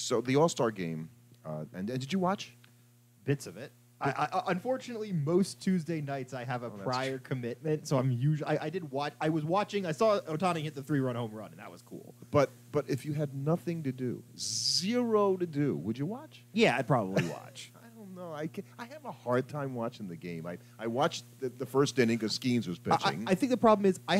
So the All-Star game, and did you watch? Bits of it. I unfortunately, most Tuesday nights I have a prior commitment, so I'm usually I did watch. I was watching. I saw Ohtani hit the 3-run home run, and that was cool. But if you had nothing to do, zero to do, would you watch? Yeah, I'd probably watch. I don't know. I have a hard time watching the game. I watched the first inning because Skenes was pitching. I think the problem is I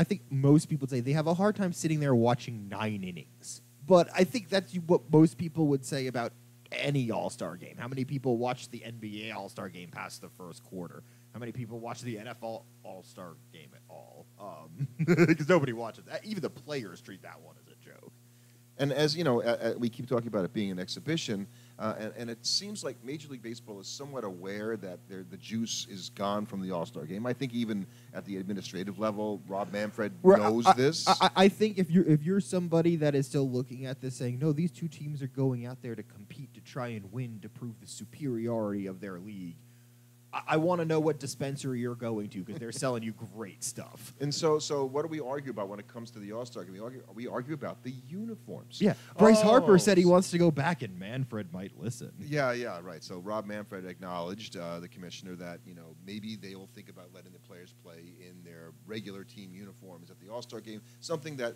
think most people say they have a hard time sitting there watching 9 innings. But I think that's what most people would say about any All-Star game. How many people watch the NBA All-Star game past the first quarter? How many people watch the NFL All-Star game at all? Because nobody watches that. Even the players treat that one as a joke. And as you know, we keep talking about it being an exhibition, and it seems like Major League Baseball is somewhat aware that the juice is gone from the All-Star game. I think even at the administrative level, Rob Manfred knows this. I think if you're somebody that is still looking at this saying, no, these two teams are going out there to compete, to try and win, to prove the superiority of their league, I want to know what dispensary you're going to because they're selling you great stuff. And so what do we argue about when it comes to the All-Star game? We argue about the uniforms. Yeah. Bryce Harper said he wants to go back, and Manfred might listen. Yeah, right. So Rob Manfred acknowledged, the commissioner, that maybe they will think about letting the players play in their regular team uniforms at the All-Star game, something that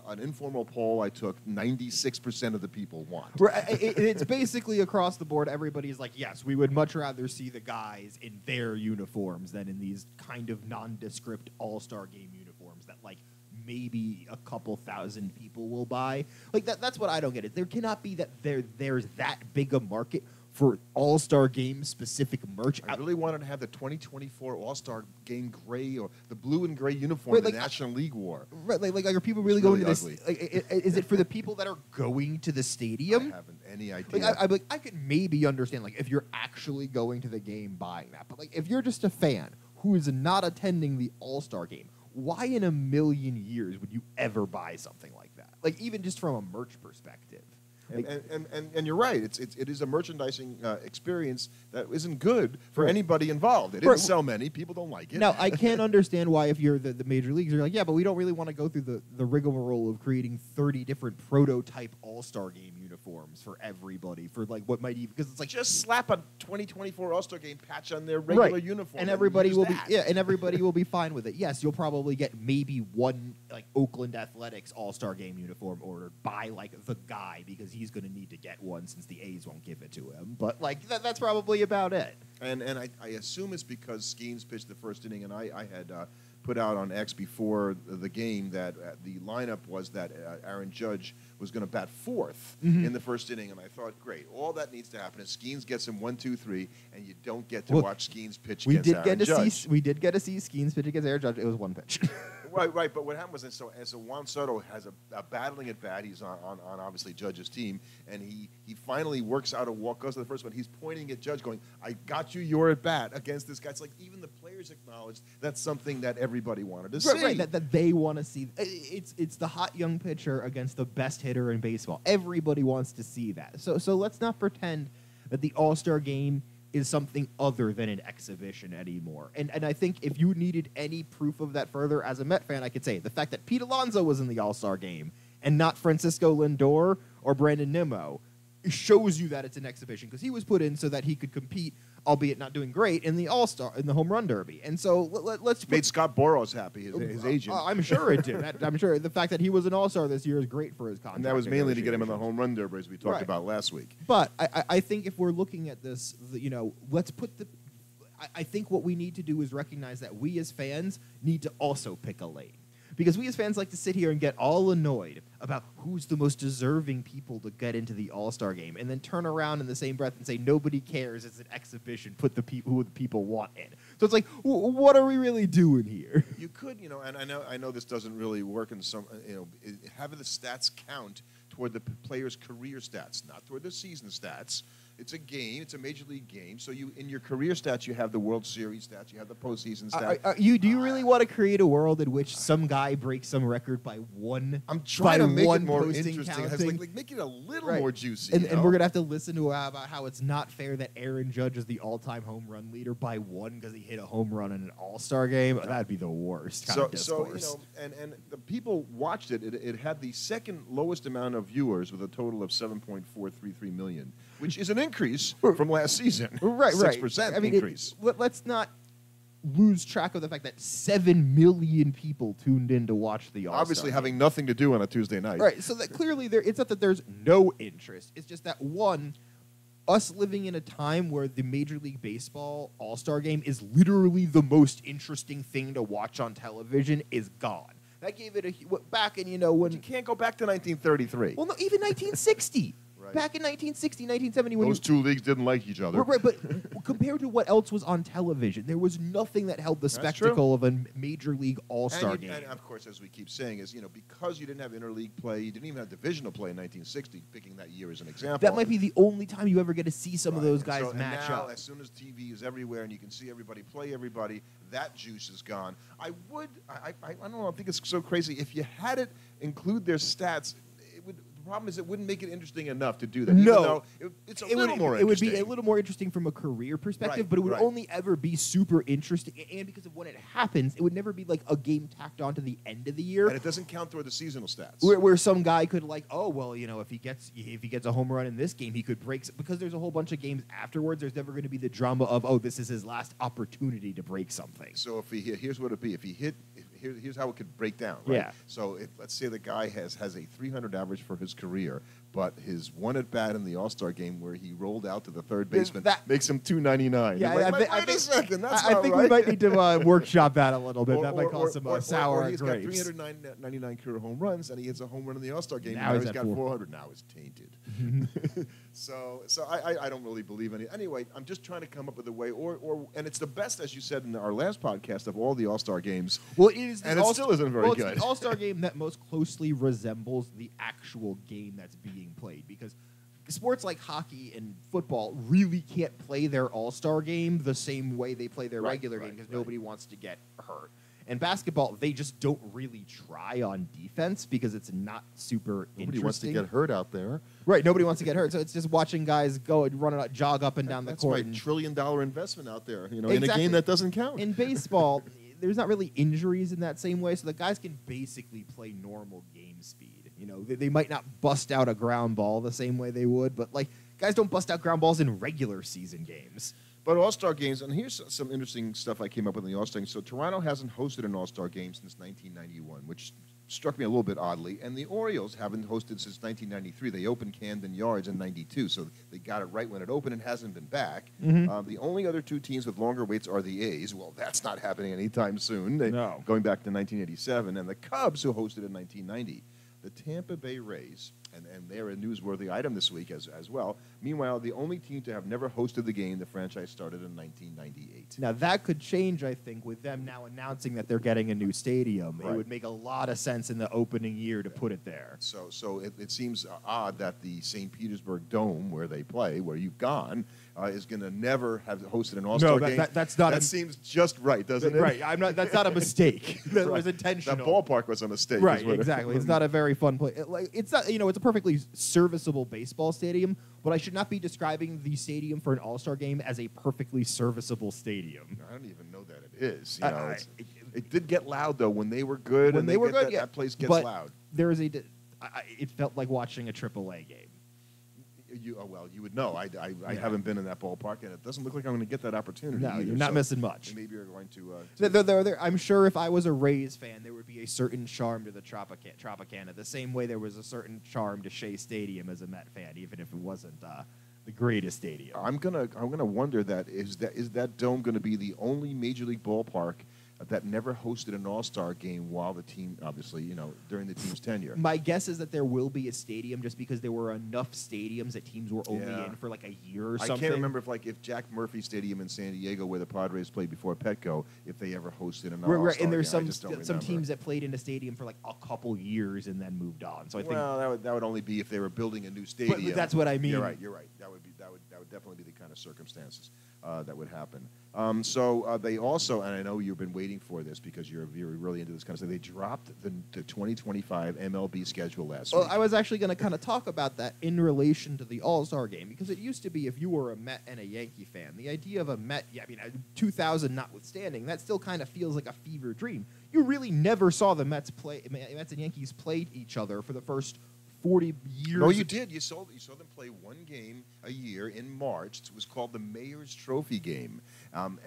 an informal poll I took, 96% of the people want. It's basically across the board. Everybody's like, yes, we would much rather see the guys in their uniforms than in these kind of nondescript All-Star game uniforms that like maybe a couple thousand people will buy. Like that's what I don't get. There cannot be that there's that big a market for All-Star game specific merch. I really wanted to have the 2024 All-Star game gray or the blue and gray uniform the National League wore. Right, like are people really going to this? Like, is it for the people that are going to the stadium? I haven't any idea. I could maybe understand like if you're actually going to the game buying that, but like if you're just a fan who is not attending the All-Star game, why in a million years would you ever buy something like that? Like even just from a merch perspective. And you're right. It is a merchandising experience that isn't good for anybody involved. It didn't sell many. People don't like it. Now, I can't understand why if you're the major leagues, you're like, yeah, but we don't really want to go through the rigmarole of creating 30 different prototype All-Star game uniforms for everybody for like what might even because it's like just slap a 2024 All-Star game patch on their regular uniform, and everybody will everybody will be fine with it. Yes, you'll probably get maybe one like Oakland Athletics All-Star game uniform ordered by like the guy because he's going to need to get one since the A's won't give it to him. But like that's probably about it. And I assume it's because Skenes pitched the first inning, and I had put out on X before the game that the lineup was that Aaron Judge was going to bat fourth in the first inning, and I thought, great, all that needs to happen is Skenes gets him 1, 2, 3, and you don't get to watch Skenes pitch against Aaron Judge. We did get to see Skenes pitch against Aaron Judge. It was one pitch. Right. But what happened was, so Juan Soto has a battling at bat. He's on obviously Judge's team, and he finally works out a walk, goes to the first one. He's pointing at Judge, going, "I got you your at bat against this guy." It's like even the players acknowledged that's something that everybody wanted to see. Right, that they want to see. It's the hot young pitcher against the best hitter in baseball. Everybody wants to see that. So let's not pretend that the All-Star game is something other than an exhibition anymore. And I think if you needed any proof of that further, as a Met fan, I could say the fact that Pete Alonso was in the All-Star game and not Francisco Lindor or Brandon Nimmo shows you that it's an exhibition because he was put in so that he could compete, albeit not doing great, in the All-Star, in the Home Run Derby. And so let's made Scott Boras happy, his agent. I'm sure it did. I'm sure the fact that he was an All-Star this year is great for his contract. And that was mainly to get him in the Home Run Derby, as we talked about last week. But I think if we're looking at this, let's put the. I think what we need to do is recognize that we as fans need to also pick a lane. Because we as fans like to sit here and get all annoyed about who's the most deserving people to get into the All-Star game and then turn around in the same breath and say, nobody cares, it's an exhibition, put who the people want in. So it's like, what are we really doing here? You could, and I know this doesn't really work in some, having the stats count toward the player's career stats, not toward the season stats. It's a game. It's a major league game. So you, in your career stats, you have the World Series stats. You have the postseason stats. Do you really want to create a world in which some guy breaks some record by one? I'm trying to make it more posting interesting. Like make it a little right. more juicy. And we're gonna have to listen to about how it's not fair that Aaron Judge is the all-time home run leader by one because he hit a home run in an All-Star game. That'd be the worst kind of discourse. So and the people watched it. It had the second lowest amount of viewers with a total of 7.433 million, which is an increase from last season. Right. 6% increase. Let's not lose track of the fact that 7 million people tuned in to watch the All-Star Obviously, game. having nothing to do on a Tuesday night. Right, so that clearly it's not that there's no interest. It's just that, one, us living in a time where the Major League Baseball All-Star Game is literally the most interesting thing to watch on television is gone. That gave it back in, when... You can't go back to 1933. Well, no, even 1960. Right. Back in 1960, 1970, when those two leagues didn't like each other. Right, but compared to what else was on television, there was nothing that held the spectacle of a Major League All-Star game. And, of course, as we keep saying, is because you didn't have interleague play, you didn't even have divisional play in 1960, picking that year as an example. That might be the only time you ever get to see some of those guys match now, up. As soon as TV is everywhere and you can see everybody play everybody, that juice is gone. I don't know, I think it's so crazy. If you had it include their stats, the problem is it wouldn't make it interesting enough to do that. No. It's a little more interesting. It would be a little more interesting from a career perspective, but it would only ever be super interesting. And because of when it happens, it would never be like a game tacked on to the end of the year. And it doesn't count toward the seasonal stats. Where some guy could if he gets a home run in this game, he could break. Because there's a whole bunch of games afterwards, there's never going to be the drama of, this is his last opportunity to break something. So here's what it'd be. If he hit... Here's how it could break down, right? Yeah. So let's say the guy has a 300 average for his career, but his one at bat in the All-Star game where he rolled out to the third baseman makes him 299. Yeah, wait a second, that's not I think we might need to workshop that a little bit. That might cause some sour he's grapes. He's got 399 career home runs, and he hits a home run in the All-Star game. Now he's got 400. Now it's tainted. So I don't really believe any. Anyway, I'm just trying to come up with a way, and it's the best, as you said in our last podcast, of all the All-Star games. Well, it is, and it still isn't very good. It's the All-Star game that most closely resembles the actual game that's being played, because sports like hockey and football really can't play their All-Star game the same way they play their regular game because nobody wants to get hurt. And basketball, they just don't really try on defense because it's not super interesting. Nobody wants to get hurt out there. Right, nobody wants to get hurt. So it's just watching guys go and jog up and down the court. That's my $1 trillion investment out there, in a game that doesn't count. In baseball, there's not really injuries in that same way, so the guys can basically play normal game speed. They might not bust out a ground ball the same way they would, but guys don't bust out ground balls in regular season games. But All-Star games, and here's some interesting stuff I came up with in the All-Star game. So Toronto hasn't hosted an All-Star game since 1991, which struck me a little bit oddly. And the Orioles haven't hosted since 1993. They opened Camden Yards in 92, so they got it right when it opened and hasn't been back. Mm-hmm. The only other two teams with longer waits are the A's. Well, that's not happening anytime soon. No. Going back to 1987. And the Cubs, who hosted in 1990. The Tampa Bay Rays, and they're a newsworthy item this week as well. Meanwhile, the only team to have never hosted the game, the franchise started in 1998. Now, that could change, I think, with them now announcing that they're getting a new stadium. Right. It would make a lot of sense in the opening year to put it there. So it seems odd that the St. Petersburg Dome, where they play, where you've gone, is going to never have hosted an All-Star game. That seems just right, doesn't it? Right. That's not a mistake. That was intentional. That ballpark was a mistake. Right, exactly. It's not a very fun play. It's not. It's a perfectly serviceable baseball stadium, but I should not be describing the stadium for an All-Star game as a perfectly serviceable stadium. I don't even know that it is. It did get loud though when they were good. When they were good, that place gets loud. There is it felt like watching a AAA game. You would know. I haven't been in that ballpark, and it doesn't look like I'm going to get that opportunity. No, you're not missing much. Maybe you're going to. I'm sure if I was a Rays fan, there would be a certain charm to the Tropicana, the same way there was a certain charm to Shea Stadium as a Met fan, even if it wasn't the greatest stadium. I'm gonna wonder is that dome going to be the only major league ballpark that never hosted an All-Star game while the team, obviously, during the team's tenure. My guess is that there will be a stadium just because there were enough stadiums that teams were only in for like a year or something. I can't remember if Jack Murphy Stadium in San Diego, where the Padres played before Petco, if they ever hosted an All-Star right, and there's game. some teams that played in a stadium for like a couple years and then moved on. So I think that would only be if they were building a new stadium. But that's what I mean. You're right. That would definitely be the kind of circumstances that would happen. So they also, and I know you've been waiting for this because you're really into this kind of stuff. They dropped the 2025 MLB schedule last week. Well, I was actually going to kind of talk about that in relation to the All-Star game because it used to be if you were a Met and a Yankee fan, the idea of a Met, 2000 notwithstanding, that still kind of feels like a fever dream. You really never saw the Mets and Yankees play each other for the first 40 years. No, you did. You saw them play one game a year in March. It was called the Mayor's Trophy game. And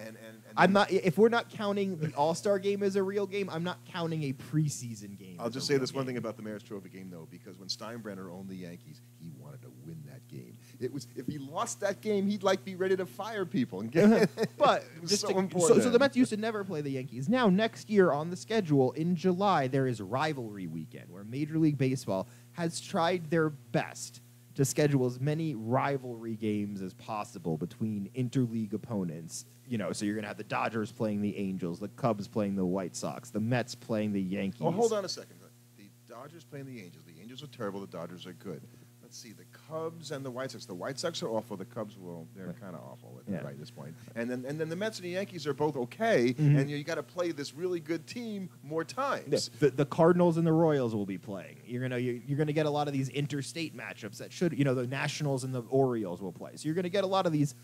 I'm not. If we're not counting the All-Star game as a real game, I'm not counting a preseason game. I'll just say this one thing about the Mayor's Trophy game, though, because when Steinbrenner owned the Yankees, he wanted to win that game. It was if he lost that game, he'd be ready to fire people. But it was so important. So the Mets used to never play the Yankees. Now next year on the schedule in July there is rivalry weekend where Major League Baseball has tried their best to schedule as many rivalry games as possible between interleague opponents. So you're going to have the Dodgers playing the Angels, the Cubs playing the White Sox, the Mets playing the Yankees. Oh, hold on a second. The Dodgers playing the Angels. The Angels are terrible. The Dodgers are good. Let's see, the Cubs and the White Sox. The White Sox are awful. The Cubs, they're kind of awful at this point. And then the Mets and the Yankees are both okay, and you got to play this really good team more times. The Cardinals and the Royals will be playing. You're gonna get a lot of these interstate matchups that should, the Nationals and the Orioles will play. So you're gonna get a lot of these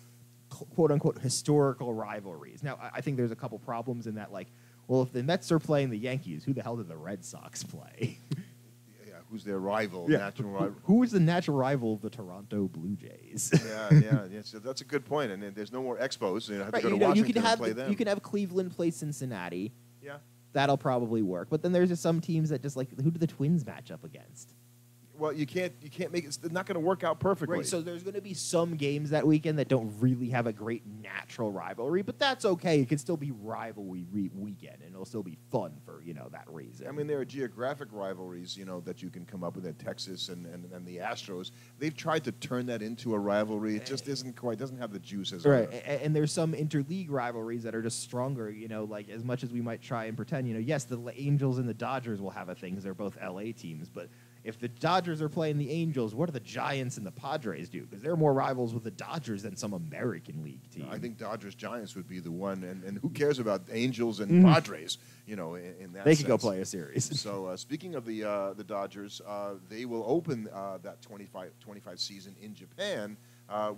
quote unquote historical rivalries. Now, I think there's a couple problems in that, if the Mets are playing the Yankees, who the hell did the Red Sox play? Who's their rival, natural rival? Who is the natural rival of the Toronto Blue Jays? Yeah. So that's a good point. And there's no more Expos. You have to go to Washington and play them. You can have Cleveland play Cincinnati. Yeah. That'll probably work. But then there's just some teams that just who do the Twins match up against? Well, you can't make it. It's not going to work out perfectly. Right. So there's going to be some games that weekend that don't really have a great natural rivalry, but that's okay. It can still be rivalry weekend, and it'll still be fun for that reason. I mean, there are geographic rivalries, that you can come up with at Texas and the Astros. They've tried to turn that into a rivalry. It just doesn't have the juice as right. And there's some interleague rivalries that are just stronger. As much as we might try and pretend, yes, the Angels and the Dodgers will have a thing because they're both LA teams, but if the Dodgers are playing the Angels, what do the Giants and the Padres do? Because they're more rivals with the Dodgers than some American League team. I think Dodgers-Giants would be the one, and who cares about Angels and Padres, in that They sense. could go play a series. So speaking of the Dodgers, they will open that 25 season in Japan,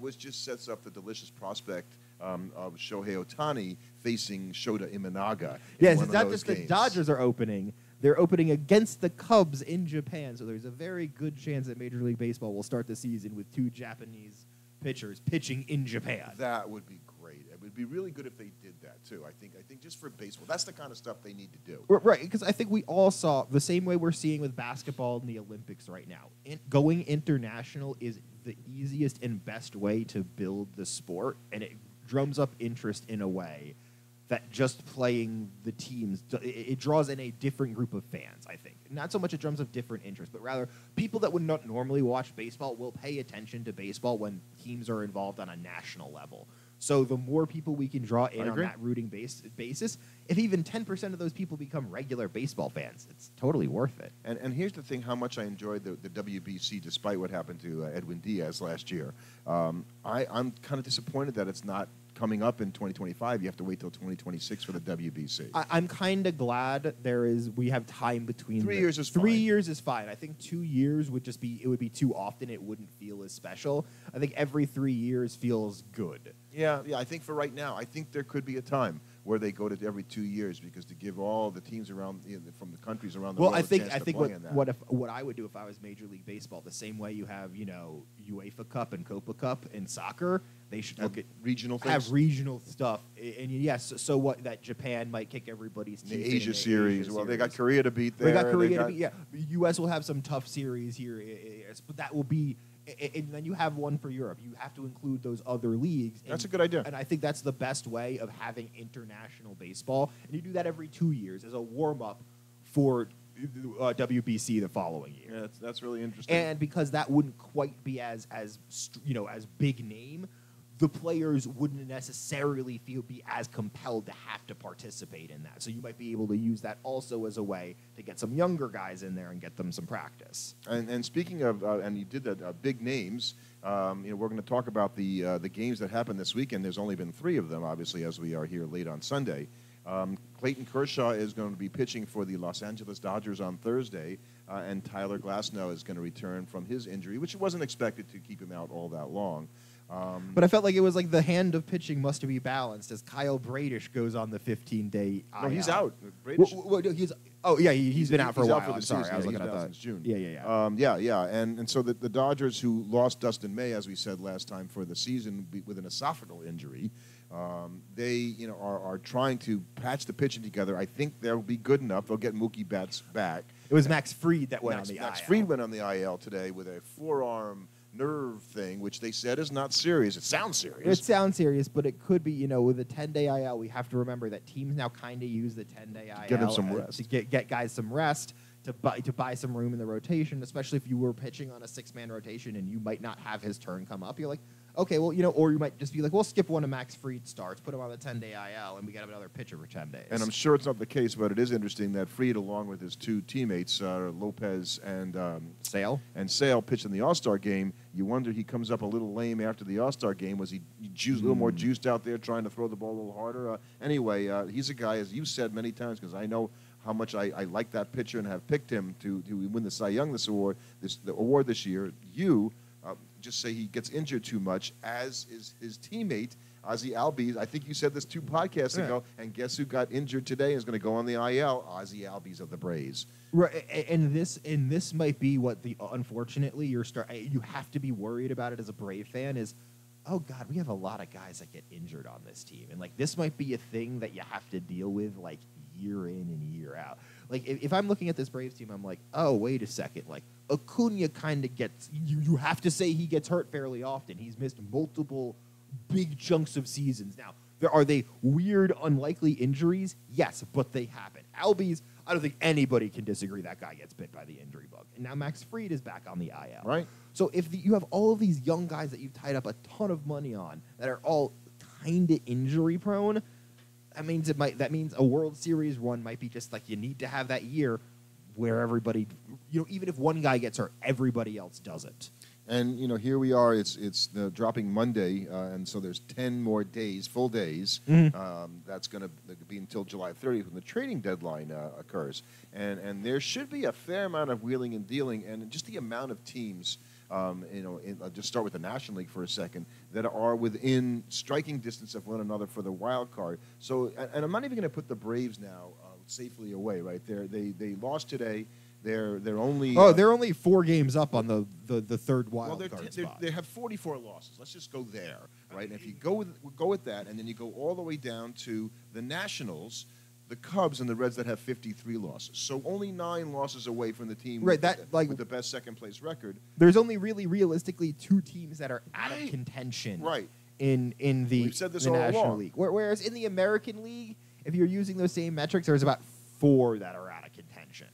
which just sets up the delicious prospect of Shohei Ohtani facing Shota Imanaga. Yes, it's not just the Dodgers are opening. They're opening against the Cubs in Japan, so there's a very good chance that Major League Baseball will start the season with 2 Japanese pitchers pitching in Japan. That would be great. It would be really good if they did that, too. I think just for baseball, that's the kind of stuff they need to do. Right, because I think we all saw the same way we're seeing with basketball and the Olympics right now. Going international is the easiest and best way to build the sport, and it drums up interest in a way that just playing the teams, it draws in a different group of fans, I think. Not so much it drums up different interest, but rather people that would not normally watch baseball will pay attention to baseball when teams are involved on a national level. So the more people we can draw in on that rooting basis, if even 10% of those people become regular baseball fans, it's totally worth it. And here's the thing, how much I enjoyed the WBC despite what happened to Edwin Diaz last year. I'm kind of disappointed that it's not coming up in 2025. You have to wait till 2026 for the WBC. I'm kind of glad we have time between. 3 years is fine. 3 years is fine. I think 2 years would be too often. It wouldn't feel as special. I think every 3 years feels good. Yeah. I think for right now, I think there could be a time where they go to every 2 years because to give all the teams around from the countries around the world I think to play in that. what I would do if I was Major League Baseball, the same way you have UEFA Cup and Copa Cup in soccer, they should look at regional things. Have regional stuff. And yes, so what? That Japan might kick everybody's teeth. The Asia series. Well, they got Korea to beat there. They got Korea to beat. Yeah, the U.S. will have some tough series here, but that will be And then you have one for Europe. You have to include those other leagues. That's a good idea. And I think that's the best way of having international baseball. And you do that every 2 years as a warm-up for WBC the following year. Yeah, that's really interesting. And because that wouldn't quite be as big name, the players wouldn't necessarily be as compelled to have to participate in that. So you might be able to use that also as a way to get some younger guys in there and get them some practice. And speaking of, and you did that, big names, we're going to talk about the games that happened this weekend. There's only been 3 of them, obviously, as we are here late on Sunday. Clayton Kershaw is going to be pitching for the Los Angeles Dodgers on Thursday, and Tyler Glasnow is going to return from his injury, which wasn't expected to keep him out all that long. But I felt like it was like the hand of pitching must be balanced as Kyle Bradish goes on the 15-day IL. No, he's out. Bradish, he's been out for a while. I'm sorry, season. I was Yeah, looking he's at out that. since June. Yeah. And so the Dodgers, who lost Dustin May, as we said last time, for the season with an esophageal injury, they are trying to patch the pitching together. I think they'll be good enough. They'll get Mookie Betts back. It was Max Fried that went on the IL. Max Fried went on the IL today with a forearm nerve thing, which they said is not serious. It sounds serious. It sounds serious, but it could be, with a 10-day IL, we have to remember that teams now kind of use the 10-day IL Get them some rest. to get guys some rest, to buy some room in the rotation, especially if you were pitching on a 6-man rotation and you might not have his turn come up. You're like, okay, well, or you might just be like, we'll skip one of Max Fried starts, put him on the 10-day IL, and we get another pitcher for 10 days. And I'm sure it's not the case, but it is interesting that Fried, along with his 2 teammates, Lopez and Sale, pitched in the All-Star game. You wonder he comes up a little lame after the All-Star game. Was he a little more juiced out there, trying to throw the ball a little harder? Anyway, he's a guy, as you've said many times, because I know how much I like that pitcher and have picked him to win the Cy Young the award this year. Just say he gets injured too much, as is his teammate, Ozzie Albies. I think you said this 2 podcasts ago, and guess who got injured today and is going to go on the IL? Ozzie Albies of the Braves. Right, and this might be what unfortunately you have to be worried about it as a Brave fan is, oh God, we have a lot of guys that get injured on this team, and this might be a thing that you have to deal with year in and year out. If I'm looking at this Braves team, I'm like, oh, wait a second. Acuna kind of gets, you have to say he gets hurt fairly often. He's missed multiple big chunks of seasons. Now, are they weird, unlikely injuries? Yes, but they happen. Albies, I don't think anybody can disagree that guy gets bit by the injury bug. And now Max Fried is back on the IL. Right. So if you have all of these young guys that you've tied up a ton of money on that are all kind of injury prone, that means a World Series run might be just you need to have that year where everybody, even if one guy gets hurt, everybody else doesn't. And here we are. It's dropping Monday, and so there's 10 more days, full days. That's going to be until July 30th when the trading deadline occurs. And there should be a fair amount of wheeling and dealing, and just the amount of teams. I'll just start with the National League for a second, that are within striking distance of one another for the wild card. So, and I'm not even going to put the Braves now safely away. Right there, they lost today. They're only they're only 4 games up on the third wild card spot. They have 44 losses. Let's just go there, right? And if you go with that, and then you go all the way down to the Nationals, the Cubs and the Reds that have 53 losses. So only 9 losses away from the team with the best second-place record. There's only really realistically 2 teams that are out of contention in the We've said this the all National along. League. Whereas in the American League, if you're using those same metrics, there's about 4 that are out of contention.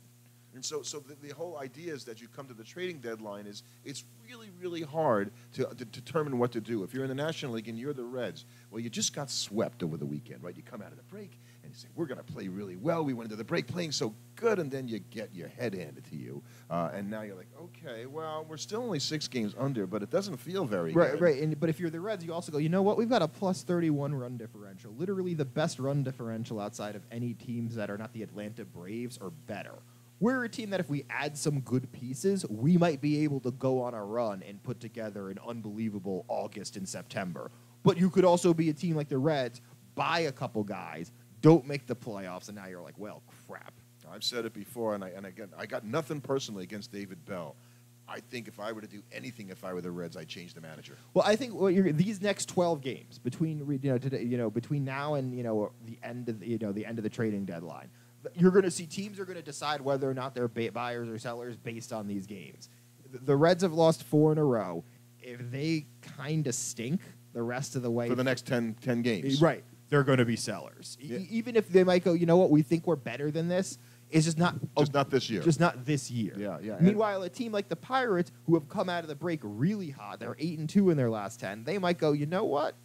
And so the whole idea is that you come to the trading deadline is it's really, really hard to determine what to do. If you're in the National League and you're the Reds, well, you just got swept over the weekend, right? You come out of the break and you say, we're going to play really well. We went into the break playing so good, and then you get your head handed to you. And now you're like, okay, well, we're still only 6 games under, but it doesn't feel very good. Right. But if you're the Reds, you also go, you know what? We've got a plus 31 run differential, literally the best run differential outside of any teams that are not the Atlanta Braves or better. We're a team that if we add some good pieces, we might be able to go on a run and put together an unbelievable August and September. But you could also be a team like the Reds, buy a couple guys, don't make the playoffs, and now you're like, well, crap. I've said it before, and again, I got nothing personally against David Bell. I think if I were to do anything, if I were the Reds, I'd change the manager. Well, I think these next 12 games between today, between now and the end of the end of the trading deadline, you're going to see teams are going to decide whether or not they're buyers or sellers based on these games. The Reds have lost 4 in a row. if they kind of stink the rest of the way for the next 10 games. Right. They're going to be sellers. Yeah. Even if they might go, you know what, we think we're better than this, it's just not not this year. Just not this year. Yeah. Meanwhile, a team like the Pirates, who have come out of the break really hot, they're 8-2 in their last 10, they might go, you know what?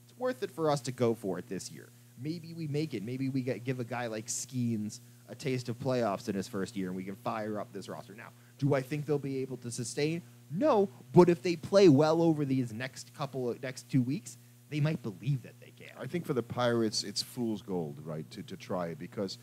It's worth it for us to go for it this year. Maybe we make it. Maybe we give a guy like Skenes a taste of playoffs in his first year, and we can fire up this roster. Now, do I think they'll be able to sustain? No, but if they play well over these next 2 weeks, they might believe that they can. I think for the Pirates, it's fool's gold, right, to try it, because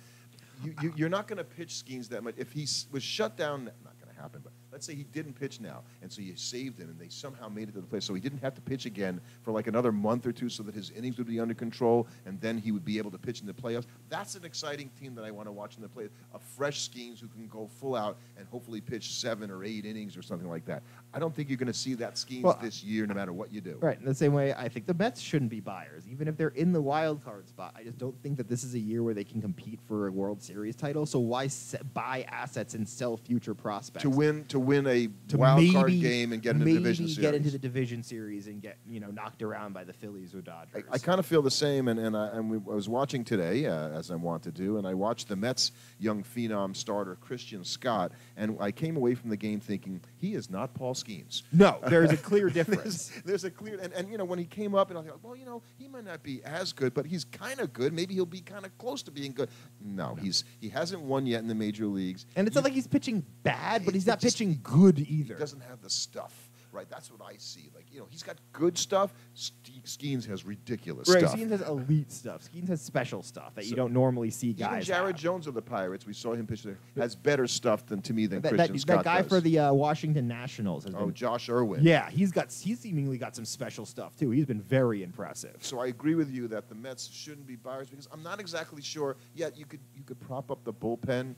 you're not going to pitch Skenes that much. If he was shut down, not going to happen, but let's say he didn't pitch now, and so you saved him, and they somehow made it to the play, so he didn't have to pitch again for like another month or two so that his innings would be under control, and then he would be able to pitch in the playoffs. That's an exciting team that I want to watch in the playoffs. A fresh Skenes who can go full out and hopefully pitch 7 or 8 innings or something like that. I don't think you're going to see that Skenes this year no matter what you do. Right, in the same way, I think the Mets shouldn't be buyers. Even if they're in the wild card spot, I just don't think that this is a year where they can compete for a World Series title, so why buy assets and sell future prospects? To win a wild card game and get into the division series. Get into the division series and get knocked around by the Phillies or Dodgers. I kind of feel the same, and I was watching today, as I want to do, and I watched the Mets' young phenom starter, Christian Scott, and I came away from the game thinking, he is not Paul Skenes. No, there's a clear difference. there's a clear, and when he came up, and I thought, well, he might not be as good, but he's kind of good. Maybe he'll be kind of close to being good. No, he hasn't won yet in the major leagues. And it's not like he's pitching bad, but he's not pitching good either. He doesn't have the stuff. Right, that's what I see. Like, he's got good stuff. Skenes has ridiculous stuff. Right, Skenes has elite stuff. Skenes has special stuff that you don't normally see guys Even Jared have. Jones of the Pirates, we saw him pitch there, has better stuff than Christian Scott That guy does. for the Washington Nationals has been, Josh Irwin. Yeah, he's seemingly got some special stuff too. He's been very impressive. So I agree with you that the Mets shouldn't be buyers because I'm not exactly sure yet. You could prop up the bullpen,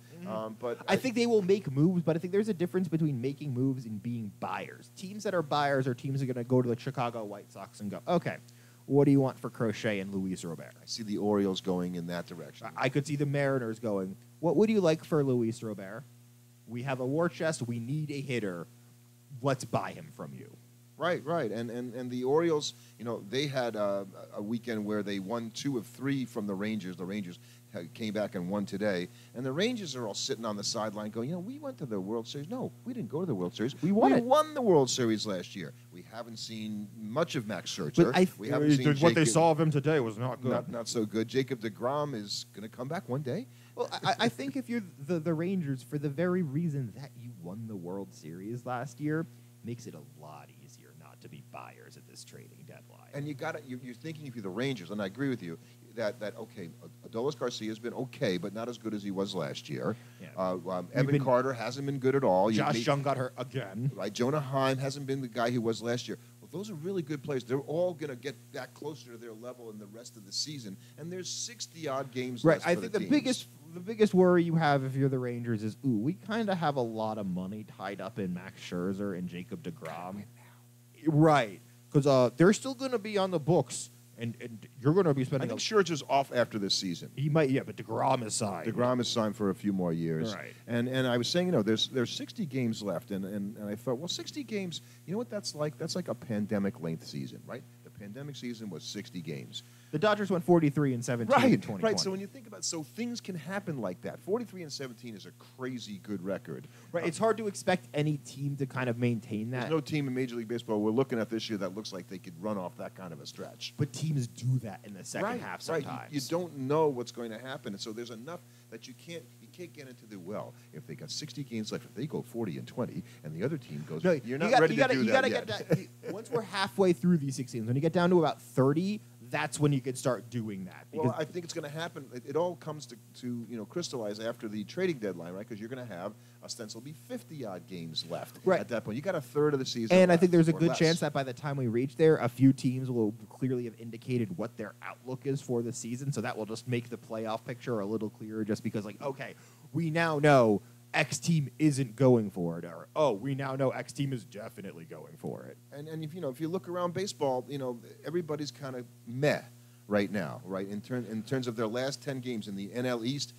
but I think they will make moves, but I think there's a difference between making moves and being buyers. Teams that are buyers are teams that are going to go to the Chicago White Sox and go, okay, what do you want for Crochet and Luis Robert? I see the Orioles going in that direction. I could see the Mariners going, what would you like for Luis Robert? We have a war chest. We need a hitter. Let's buy him from you. Right. And the Orioles, they had a weekend where they won 2 of 3 from the Rangers. The Rangers came back and won today. And the Rangers are all sitting on the sideline going, we went to the World Series. No, we didn't go to the World Series. We won the World Series last year. We haven't seen much of Max Scherzer. We haven't seen what they saw of him today was not good. Not so good. Jacob deGrom is going to come back one day. Well, I think if you're the Rangers, for the very reason that you won the World Series last year, makes it a lot easier not to be buyers at this trading deadline. And you're thinking if you're the Rangers, and I agree with you, that okay, Adolis Garcia has been okay, but not as good as he was last year. Yeah. Evan Carter hasn't been good at all. Josh Jung got hurt again. Right, Jonah Heim hasn't been the guy he was last year. Well, those are really good players. They're all going to get back closer to their level in the rest of the season, and there's 60-odd games left I for think the teams. The biggest worry you have if you're the Rangers is, we kind of have a lot of money tied up in Max Scherzer and Jacob deGrom. Right, because they're still going to be on the books. And you're going to be spending. I think Scherzer's off after this season. He might, but deGrom is signed. deGrom is signed for a few more years. Right. And I was saying, there's 60 games left, and I thought, well, 60 games. You know what that's like? That's like a pandemic length season, right? The pandemic season was 60 games. The Dodgers went 43-17 in 2020. Right. So when you think about, things can happen like that. 43-17 is a crazy good record. Right. It's hard to expect any team to kind of maintain that. There's no team in Major League Baseball we're looking at this year that looks like they could run off that kind of a stretch. But teams do that in the second half sometimes. Right. You don't know what's going to happen, and so there's enough that you can't get into the if they got 60 games left, if they go 40-20, and the other team goes, you're not ready to do that yet. Once we're halfway through these 6 games, when you get down to about 30, that's when you could start doing that. Well, I think it's going to happen. It all comes to crystallize after the trading deadline, right? Because you're going to have ostensibly 50-odd games left at that point. You got a third of the season and left, I think there's a good less. chance that by the time we reach there, a few teams will clearly have indicated what their outlook is for the season, so that will just make the playoff picture a little clearer just because, okay, we now know X team isn't going for it, or we now know X team is definitely going for it. And if you look around baseball, everybody's kind of meh right now, right? In terms of their last 10 games in the NL East,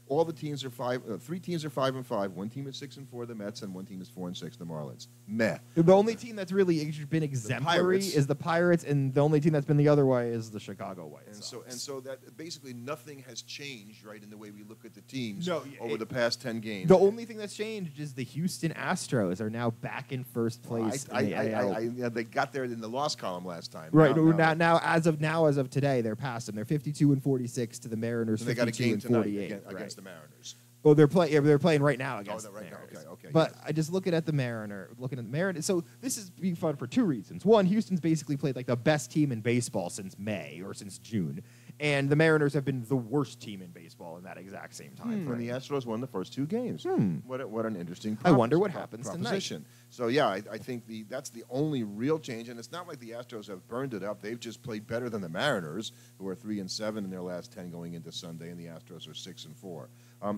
all the teams are 3 teams are 5-5. One team is 6-4, the Mets, and one team is 4-6, the Marlins. Meh. The only team that's really been exemplary is the Pirates, and the only team that's been the other way is the Chicago White Sox. And so that basically nothing has changed, right, in the way we look at the teams No, over the past 10 games. The only thing that's changed is the Houston Astros are now back in first place. They got there in the loss column last time. Right now, as of today, they're past them. They're 52-46 to the Mariners. And they got a game tonight against the Mariners. Well, they're playing right now against the right Mariners. now. Okay. But I just looking at the Mariners. So this is being fun for two reasons. One, Houston's basically played like the best team in baseball since May or since June, and the Mariners have been the worst team in baseball in that exact same time. And the Astros won the first 2 games. What an interesting. I wonder what happens proposition. Tonight. So yeah, I think that's the only real change, and it's not like the Astros have burned it up. They've just played better than the Mariners, who are 3-7 in their last 10 going into Sunday, and the Astros are 6-4.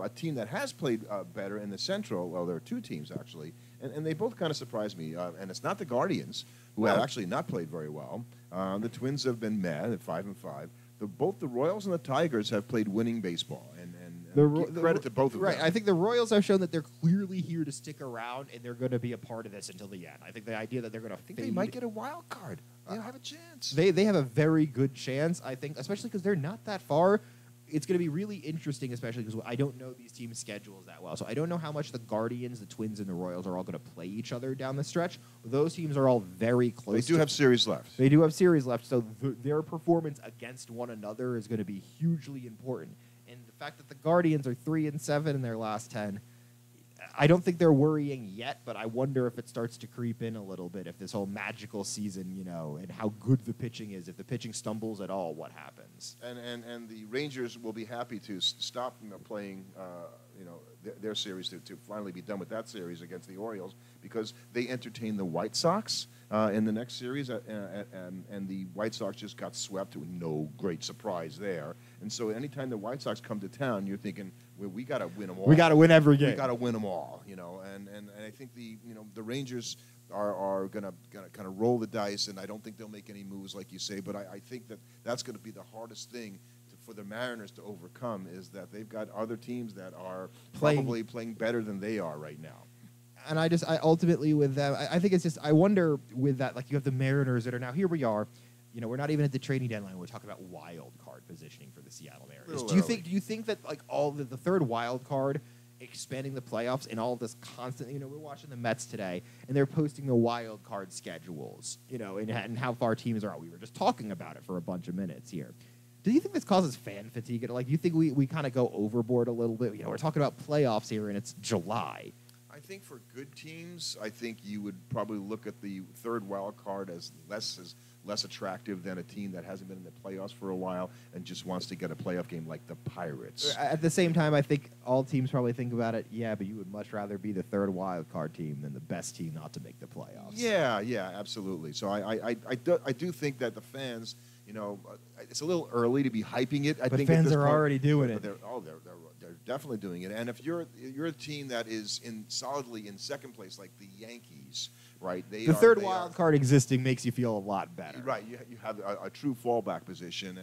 A team that has played better in the Central, well, there are 2 teams actually, and they both kind of surprised me. And it's not the Guardians, who have actually not played very well. The Twins have been mad at 5-5. Both the Royals and the Tigers have played winning baseball, and credit to both of them. Right, I think the Royals have shown that they're clearly here to stick around, and they're going to be a part of this until the end. I think the idea that they're going to fade. They might get a wild card. They'll have a chance. They have a very good chance, I think, especially because they're not that far. It's going to be really interesting, especially because I don't know these teams' schedules that well. So I don't know how much the Guardians, the Twins, and the Royals are all going to play each other down the stretch. Those teams are all very close. They do have series left. They do have series left, so their performance against one another is going to be hugely important. And the fact that the Guardians are 3-7 in their last 10, I don't think they're worrying yet, but I wonder if it starts to creep in a little bit, if this whole magical season, and how good the pitching is. If the pitching stumbles at all, what happens? And the Rangers will be happy to stop playing their series, to finally be done with that series against the Orioles, because they entertain the White Sox in the next series, and the White Sox just got swept. No great surprise there. And so anytime the White Sox come to town, you're thinking, well, we got to win them all. We got to win every game. We got to win them all, And I think the Rangers are going to kind of roll the dice, and I don't think they'll make any moves like you say. But I think that's going to be the hardest thing for the Mariners to overcome, is that they've got other teams that are probably playing better than they are right now. And I ultimately with them, I think it's just, I wonder with that, like you have the Mariners that are now, here we are, we're not even at the trading deadline. We're talking about wild card positioning for the Seattle Mariners. Do you think that like all the third wild card, expanding the playoffs and all of this constant, we're watching the Mets today and they're posting the wild card schedules, and how far teams are out. We were just talking about it for a bunch of minutes here. Do you think this causes fan fatigue? Like, do you think we kind of go overboard a little bit? We're talking about playoffs here and it's July. I think for good teams, I think you would probably look at the third wild card as less attractive than a team that hasn't been in the playoffs for a while and just wants to get a playoff game like the Pirates. At the same time, I think all teams probably think about it, but you would much rather be the third wild card team than the best team not to make the playoffs. Yeah, absolutely. So I do think that the fans, it's a little early to be hyping it. I think fans are already doing it. They're definitely doing it. And if you're a team that is solidly in second place, like the Yankees, right? The third wild card existing makes you feel a lot better. Right. You have a true fallback position,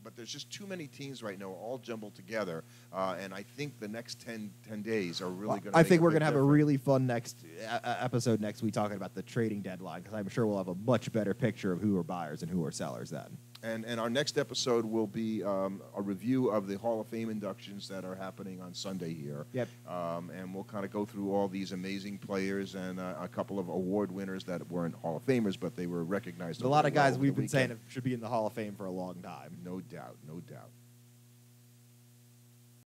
but there's just too many teams right now, all jumbled together. And I think the next 10 days are really going to. I think we're going to have a really fun next episode next week talking about the trading deadline, because I'm sure we'll have a much better picture of who are buyers and who are sellers then. And our next episode will be a review of the Hall of Fame inductions that are happening on Sunday here. Yep. And we'll kind of go through all these amazing players and a couple of award winners that weren't Hall of Famers, but they were recognized. A lot of guys we've been saying should be in the Hall of Fame for a long time. No doubt.